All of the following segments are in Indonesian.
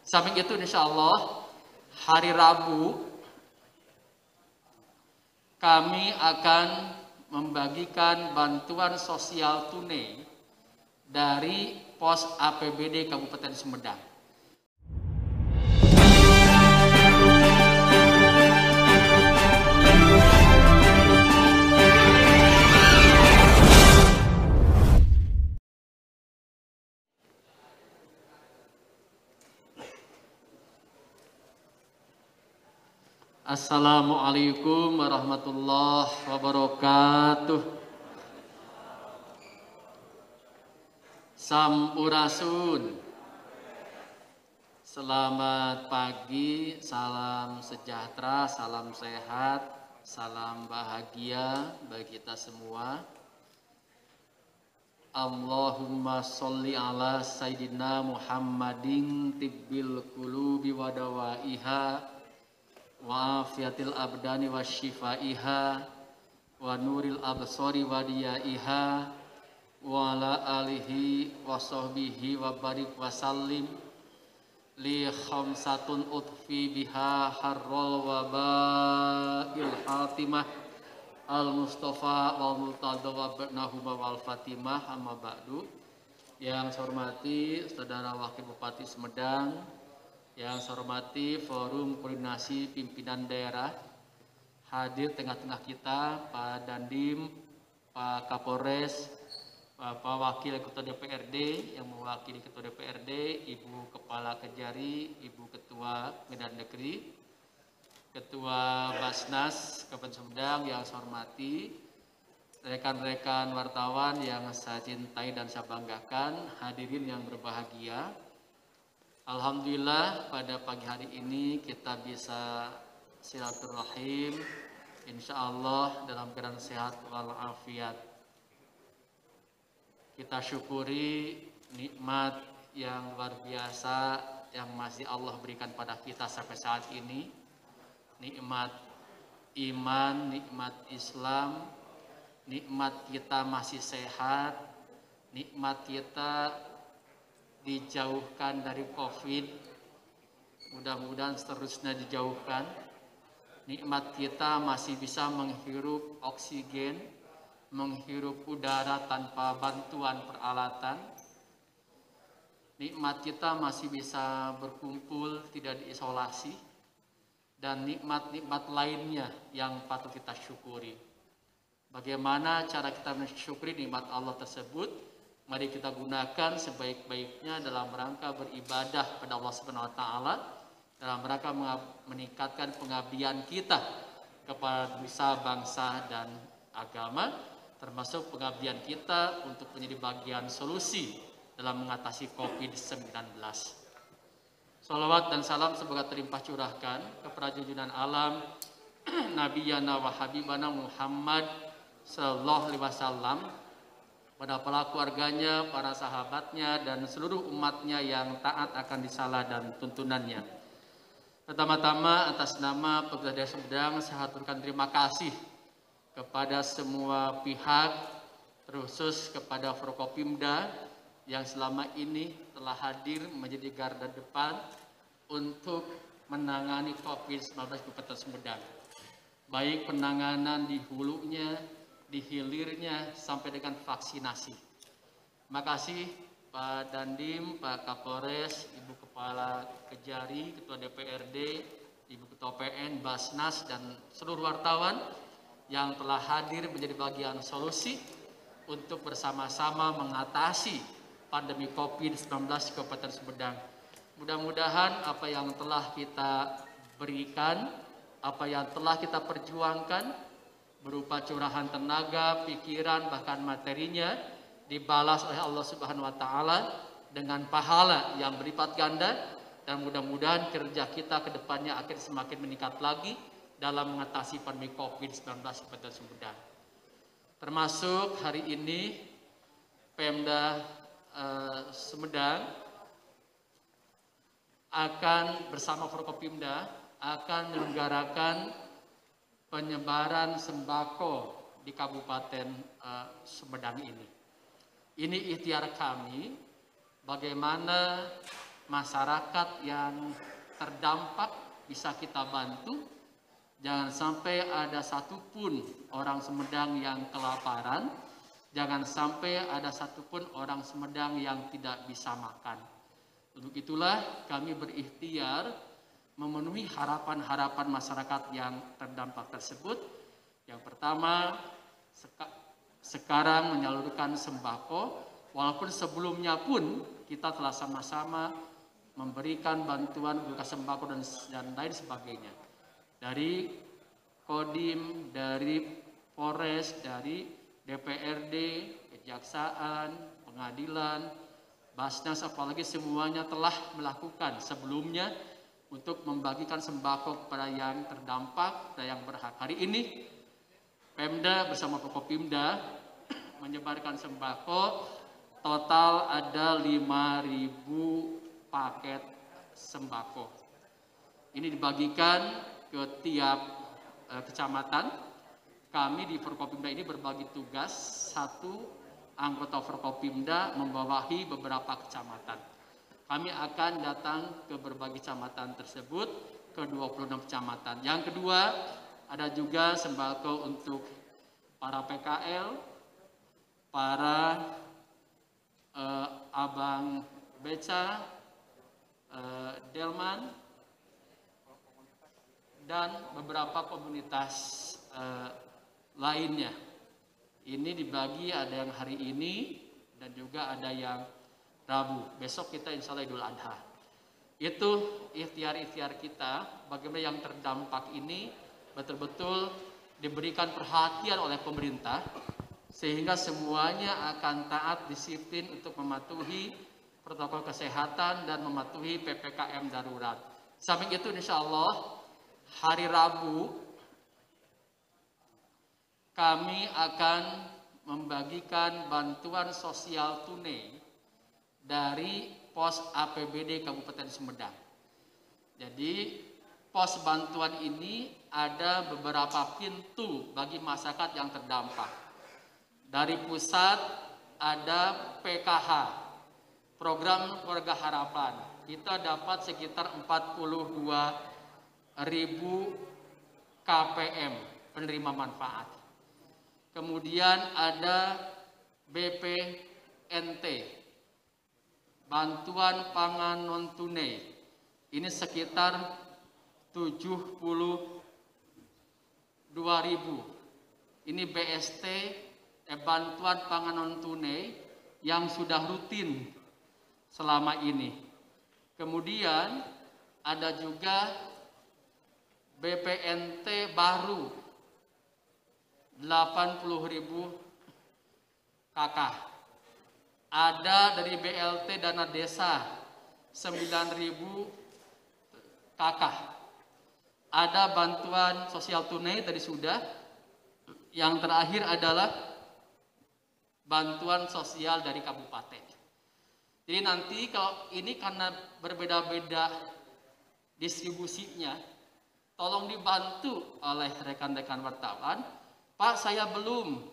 Samping itu insya Allah hari Rabu kami akan membagikan bantuan sosial tunai dari pos APBD Kabupaten Sumedang. Assalamualaikum warahmatullahi wabarakatuh. Sampurasun. Selamat pagi, salam sejahtera, salam sehat, salam bahagia bagi kita semua. Allahumma sholli ala Sayyidina Muhammadin tibbil qulubi wa dawaiha wa afiatil abdani wa shifaiha wa nuril absori wa diyaiha wa ala alihi wa sahbihi wa barik wa sallim li khamsatun utfi biha harrol wa ba'il hatimah al mustafa wal multada wa ba'nahuma wal fatimah amma ba'du. Yang saya hormati Saudara Wakil Bupati Sumedang, yang saya hormati Forum Koordinasi Pimpinan Daerah, hadir tengah-tengah kita Pak Dandim, Pak Kapolres, Pak Wakil Ketua DPRD yang mewakili Ketua DPRD, Ibu Kepala Kejari, Ibu Ketua Medan Negeri, Ketua Basnas Kabupaten Sumedang yang saya hormati, rekan-rekan wartawan yang saya cintai dan saya banggakan, hadirin yang berbahagia. Alhamdulillah pada pagi hari ini kita bisa silaturahim insya Allah dalam keadaan sehat walafiat. Kita syukuri nikmat yang luar biasa yang masih Allah berikan pada kita sampai saat ini. Nikmat iman, nikmat Islam, nikmat kita masih sehat, nikmat kita dijauhkan dari COVID, mudah-mudahan seterusnya dijauhkan. Nikmat kita masih bisa menghirup oksigen, menghirup udara tanpa bantuan peralatan. Nikmat kita masih bisa berkumpul, tidak diisolasi, dan nikmat-nikmat lainnya yang patut kita syukuri. Bagaimana cara kita mensyukuri nikmat Allah tersebut? Mari kita gunakan sebaik-baiknya dalam rangka beribadah pada Allah Subhanahu wa taala, dalam rangka meningkatkan pengabdian kita kepada nusa, bangsa dan agama, termasuk pengabdian kita untuk menjadi bagian solusi dalam mengatasi COVID-19. Salawat dan salam semoga terlimpah curahkan kepada junjungan alam Nabi Yana wa Habibana Muhammad sallallahu alaihi wasallam, pada para keluarganya, para sahabatnya, dan seluruh umatnya yang taat akan risalah dan tuntunannya. Pertama-tama atas nama Pemerintah Daerah Sumedang saya haturkan terima kasih kepada semua pihak, terkhusus kepada Forkopimda yang selama ini telah hadir menjadi garda depan untuk menangani COVID-19 Kabupaten Sumedang. Baik penanganan di hulunya, di hilirnya, sampai dengan vaksinasi. Terima kasih Pak Dandim, Pak Kapolres, Ibu Kepala Kejari, Ketua DPRD, Ibu Ketua PN, Basnas, dan seluruh wartawan yang telah hadir menjadi bagian solusi untuk bersama-sama mengatasi pandemi COVID-19 di Kabupaten Sumedang. Mudah-mudahan apa yang telah kita berikan, apa yang telah kita perjuangkan, berupa curahan tenaga, pikiran, bahkan materinya dibalas oleh Allah Subhanahu wa taala dengan pahala yang berlipat ganda, dan mudah-mudahan kerja kita ke depannya akan semakin meningkat lagi dalam mengatasi pandemi COVID-19 di Kabupaten Sumedang. Termasuk hari ini Pemda Sumedang akan bersama Forkopimda akan menyelenggarakan penyebaran sembako di Kabupaten Sumedang ini. Ini ikhtiar kami bagaimana masyarakat yang terdampak bisa kita bantu. Jangan sampai ada satupun orang Sumedang yang kelaparan. Jangan sampai ada satupun orang Sumedang yang tidak bisa makan. Untuk itulah kami berikhtiar memenuhi harapan-harapan masyarakat yang terdampak tersebut. Yang pertama, sekarang menyalurkan sembako, walaupun sebelumnya pun kita telah sama-sama memberikan bantuan berupa sembako dan lain sebagainya. Dari Kodim, dari Polres, dari DPRD, Kejaksaan, Pengadilan, Basnas, apalagi semuanya telah melakukan sebelumnya untuk membagikan sembako kepada yang terdampak dan yang berhak. Hari ini Pemda bersama Forkopimda menyebarkan sembako, total ada 5.000 paket sembako. Ini dibagikan ke tiap kecamatan. Kami di Forkopimda ini berbagi tugas, satu anggota Forkopimda membawahi beberapa kecamatan. Kami akan datang ke berbagai kecamatan tersebut, ke 26 kecamatan. Yang kedua, ada juga sembako untuk para PKL, para abang beca, delman, dan beberapa komunitas lainnya. Ini dibagi, ada yang hari ini dan juga ada yang Rabu. Besok kita insya Allah Idul Adha. Itu ikhtiar-ikhtiar kita bagaimana yang terdampak ini betul-betul diberikan perhatian oleh pemerintah sehingga semuanya akan taat disiplin untuk mematuhi protokol kesehatan dan mematuhi PPKM darurat. Samping itu insya Allah hari Rabu kami akan membagikan bantuan sosial tunai dari pos APBD Kabupaten Sumedang. Jadi pos bantuan ini ada beberapa pintu bagi masyarakat yang terdampak. Dari pusat ada PKH, Program Keluarga Harapan. Kita dapat sekitar 42.000 KPM penerima manfaat. Kemudian ada BPNT, bantuan pangan non tunai. Ini sekitar 72.000. Ini BST, bantuan pangan non tunai yang sudah rutin selama ini. Kemudian ada juga BPNT baru 80.000 KK. Ada dari BLT dana desa 9.000 KK. Ada bantuan sosial tunai tadi sudah. Yang terakhir adalah bantuan sosial dari kabupaten. Jadi nanti kalau ini karena berbeda-beda distribusinya, tolong dibantu oleh rekan-rekan wartawan. Pak, saya belum.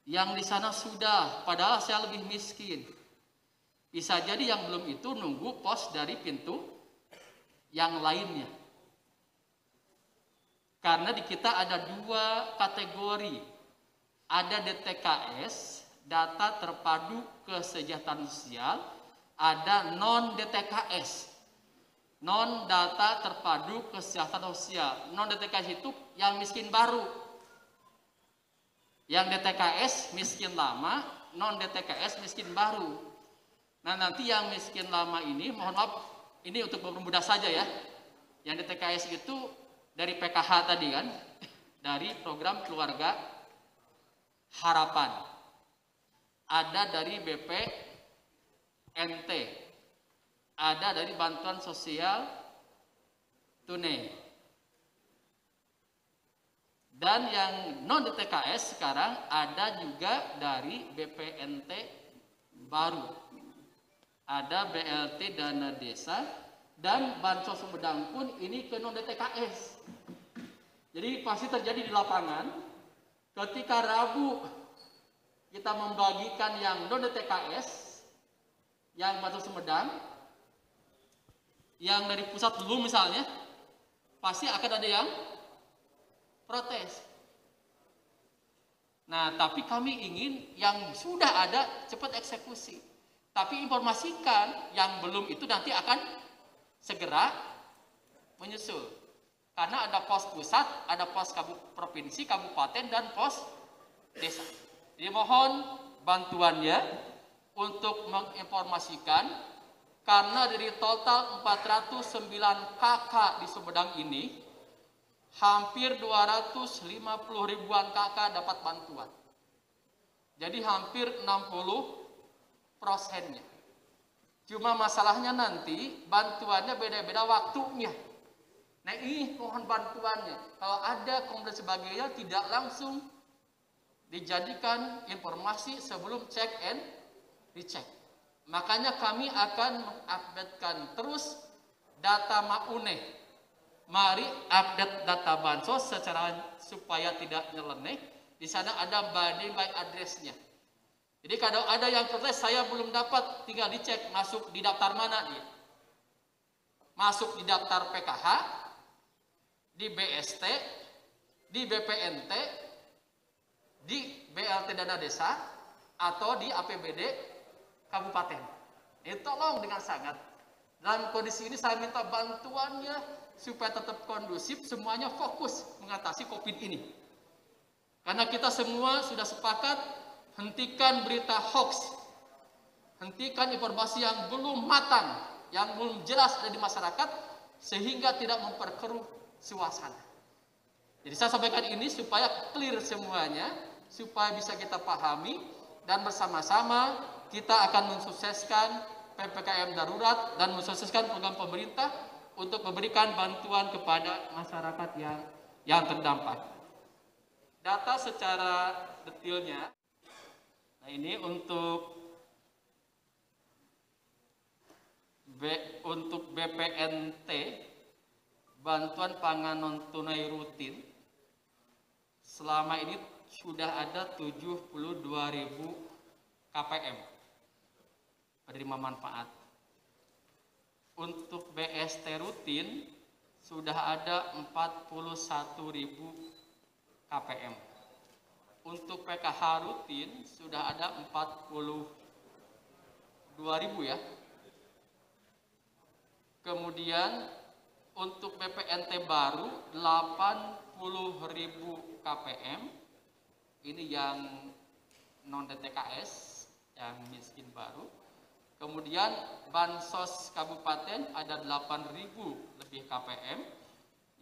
Yang di sana sudah, padahal saya lebih miskin. Bisa jadi yang belum itu nunggu pos dari pintu yang lainnya. Karena di kita ada dua kategori. Ada DTKS, data terpadu kesejahteraan sosial, ada non-DTKS, non data terpadu kesejahteraan sosial. Non-DTKS itu yang miskin baru. Yang DTKS miskin lama, non-DTKS miskin baru. Nah nanti yang miskin lama ini, mohon maaf, ini untuk mempermudah saja ya. Yang DTKS itu dari PKH tadi kan, dari program Keluarga Harapan. Ada dari BPNT, ada dari bantuan sosial tunai. Dan yang non DTKS sekarang ada juga dari BPNT baru. Ada BLT dana desa dan Bansos Sumedang pun ini ke non DTKS. Jadi pasti terjadi di lapangan ketika Rabu kita membagikan yang non DTKS, yang Bansos Sumedang, yang dari pusat belum misalnya, pasti akan ada yang protes. Nah, tapi kami ingin yang sudah ada cepat eksekusi. Tapi informasikan yang belum itu nanti akan segera menyusul. Karena ada pos pusat, ada pos provinsi, kabupaten, dan pos desa. Jadi mohon bantuannya untuk menginformasikan, karena dari total 409 KK di Sumedang ini, hampir 250 ribuan KK dapat bantuan. Jadi hampir 60%-nya. Cuma masalahnya nanti bantuannya beda-beda waktunya. Nah ini mohon bantuannya. Kalau ada kemudian sebagainya tidak langsung dijadikan informasi sebelum check and recheck. Makanya kami akan mengupdatekan terus data MAUNE. Mari update data bansos secara supaya tidak nyeleneh. Di sana ada by address-nya. Jadi kalau ada yang protes saya belum dapat, tinggal dicek masuk di daftar mana dia. Masuk di daftar PKH, di BST, di BPNT, di BLT Dana Desa, atau di APBD Kabupaten. Ini tolong dengan sangat. Dalam kondisi ini saya minta bantuannya supaya tetap kondusif, semuanya fokus mengatasi COVID ini. Karena kita semua sudah sepakat, hentikan berita hoax, hentikan informasi yang belum matang, yang belum jelas ada di masyarakat, sehingga tidak memperkeruh suasana. Jadi saya sampaikan ini supaya clear semuanya, supaya bisa kita pahami, dan bersama-sama kita akan mensukseskan PPKM darurat dan mensukseskan program pemerintah untuk memberikan bantuan kepada masyarakat yang terdampak. Data secara detailnya, nah ini untuk BPNT, bantuan pangan non tunai rutin, selama ini sudah ada 72.000 KPM penerima manfaat. Untuk BST rutin sudah ada 41.000 KPM. Untuk PKH rutin sudah ada 42.000 ya. Kemudian untuk BPNT baru 80.000 KPM. Ini yang non DTKS, yang miskin baru. Kemudian bansos kabupaten ada 8.000 lebih KPM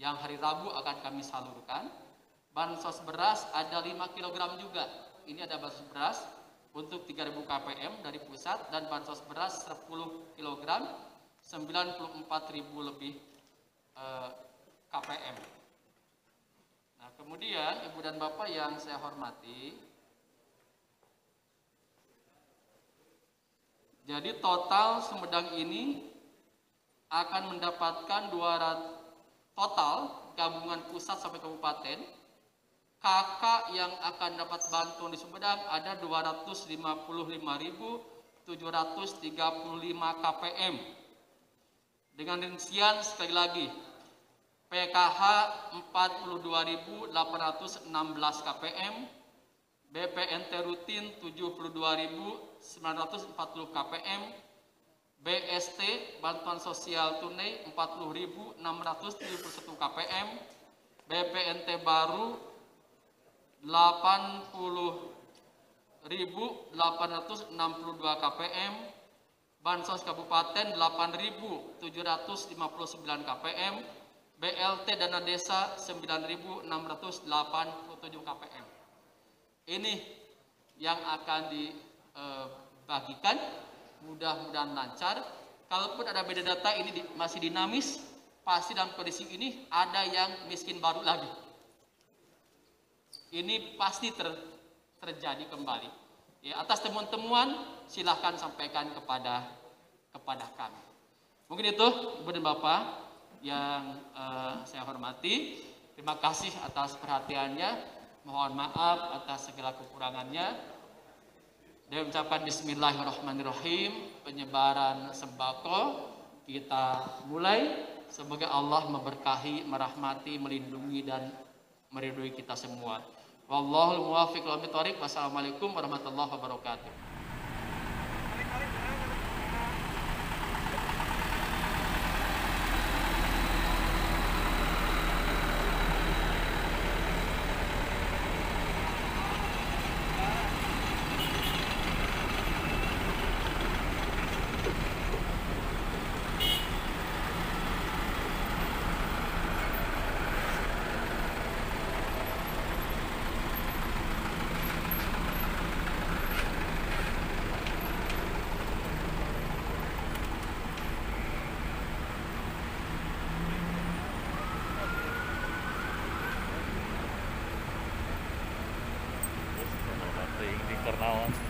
yang hari Rabu akan kami salurkan. Bansos beras ada 5 kg juga. Ini ada bansos beras untuk 3.000 KPM dari pusat, dan bansos beras 10 kg 94.000 lebih KPM. Nah, kemudian Ibu dan Bapak yang saya hormati, jadi total Sumedang ini akan mendapatkan 200 total gabungan pusat sampai kabupaten. KK yang akan dapat bantuan di Sumedang ada 255.735 KPM. Dengan rincian sekali lagi, PKH 42.816 KPM, BPNT rutin 72.940 KPM, BST bantuan sosial tunai 40.671 KPM, BPNT baru 80.862 KPM, bansos kabupaten 8.759 KPM, BLT dana desa 9.687 KPM. Ini yang akan dibagikan, mudah-mudahan lancar. Kalaupun ada beda data ini masih dinamis, pasti dalam kondisi ini ada yang miskin baru lagi. Ini pasti terjadi kembali. Ya, atas temuan-temuan silahkan sampaikan kepada kami. Mungkin itu Ibu dan Bapak yang saya hormati. Terima kasih atas perhatiannya. Mohon maaf atas segala kekurangannya. Dan ucapkan bismillahirrahmanirrahim. Penyebaran sembako kita mulai. Semoga Allah memberkahi, merahmati, melindungi dan meridhoi kita semua. Wallahul muwaffiq ila aqwamit thoriq. Wassalamualaikum warahmatullahi wabarakatuh. Di Karnawan.